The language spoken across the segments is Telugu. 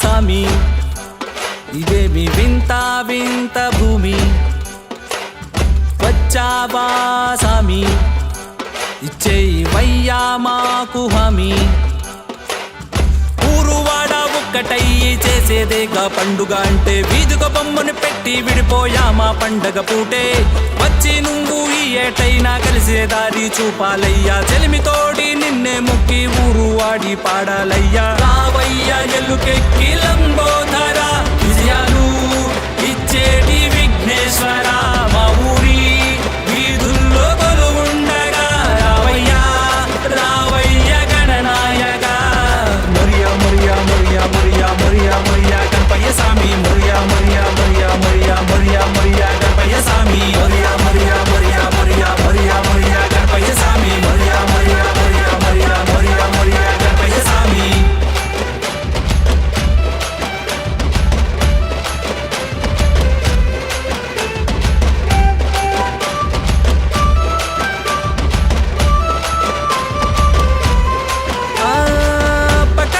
సామి ఇదేమి వింత వింత భూమి వచ్చావా సామి ఇచ్చేయి వయ్యా మాకు హామీ ఊరువాడ ఒక్కటయ్యి చేసేదేగా పండుగ అంటే వీధుక బొమ్మను పెట్టి విడిపోయామా పండగ పూటే వచ్చి నువ్వు ఈ ఏటైనా కలిసే దారి చూపాలయ్యా చెలిమితోడి నిన్నే మొక్కి ఊరు వాడి పాడాలయ్యా రావయ్యా ఎల్లుకెక్కి లంబోధర విజయాలు ఇచ్చేటి విఘ్నేశ్వర మా ఊరి వీధుల్లో కొలువుండగా రావయ్యా రావయ్య గణనాయక మొరియా మొరియా మొరియా మొరియా మొరియా మొరియా గణపయ్య స్వామి మొరియా మొరియా మొరియా మొరియా మొరియా మొరియా గణపయ్య స్వామి మొరియా మొరియా మొరియా మొరియా మొరియా మొరియా గణపయ్య స్వామి మొరియా మొరియా మొరియా మొరియా మొరియా మొరియా గణపయ్య స్వామి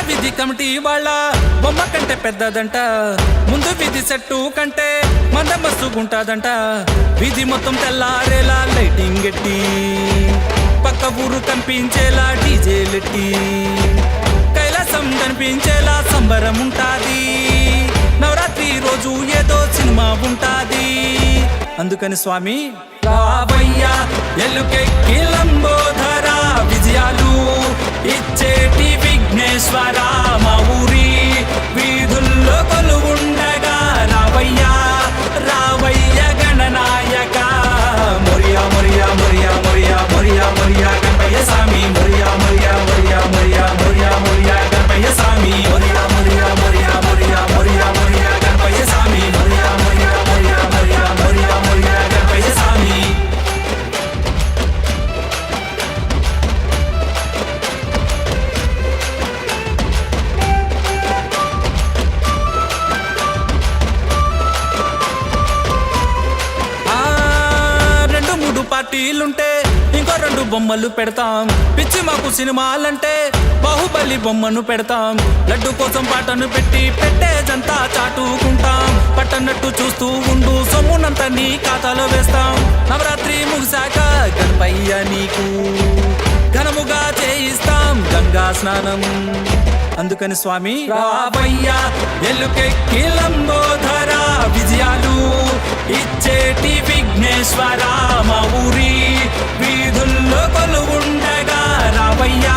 విధి కమిటీ వాళ్ళ బొమ్మ కంటే పెద్దదంట ముందు విధి సెట్టు కంటే మందమస్తుగుంటాదంట విధి మొత్తం తెల్లారేలా లైటింగ్ ఎట్టి పక్క ఊరు కనిపించేలా డీజేలెట్టి కైలాసం కనిపించేలా సంబరం ఉంటాది నవరాత్రి రోజు ఏదో సినిమా ఉంటాది అందుకని స్వామి రావయ్యా ఎల్లుకెక్కి లంబోధర విజయాలు ఇచ్చేటి విఘ్నేశ్వర మా ఊరి వీధుల్లో కొలువుండగా రావయ్యా రావయ్య గణనాయక మొరియా మొరియా మొరియా మొరియా మొరియా మొరియా గణపయ్య స్వామి మొరియా మొరియా మొరియా మొరియా మొరియా మొరియా గణపయ్య స్వామి మొరియా మొరియా మొరియా మొరియా మొరియా మొరియా గణపయ్య స్వామి మొరియా మొరియా మొరియా మొరియా మొరియా మొరియా గణపయ్య స్వామి పార్టీలుంటే ఇంకో 2 బొమ్మలు పెడతాం పిచ్చి మాకు సినిమాలంటే బాహుబలి బొమ్మను పెడతాం లడ్డు కోసం పాటను పెట్టి పెట్టేదంతా చాటుకుంటాం పట్టనట్టు చూస్తూ ఉండు సొమ్మునంతా నీ ఖాతాలో వేస్తాం నవరాత్రి ముగిసాక గణపయ్య నీకు ఘనముగా చేయిస్తాం గంగా స్నానం అందుకని స్వామి రావయ్యా ఎల్లుకెక్కి లంబోధర విజయాలు ఇచ్చేటి విఘ్నేశ్వర మా ఊరి వీధుల్లో కొలువుండగా రావయ్యా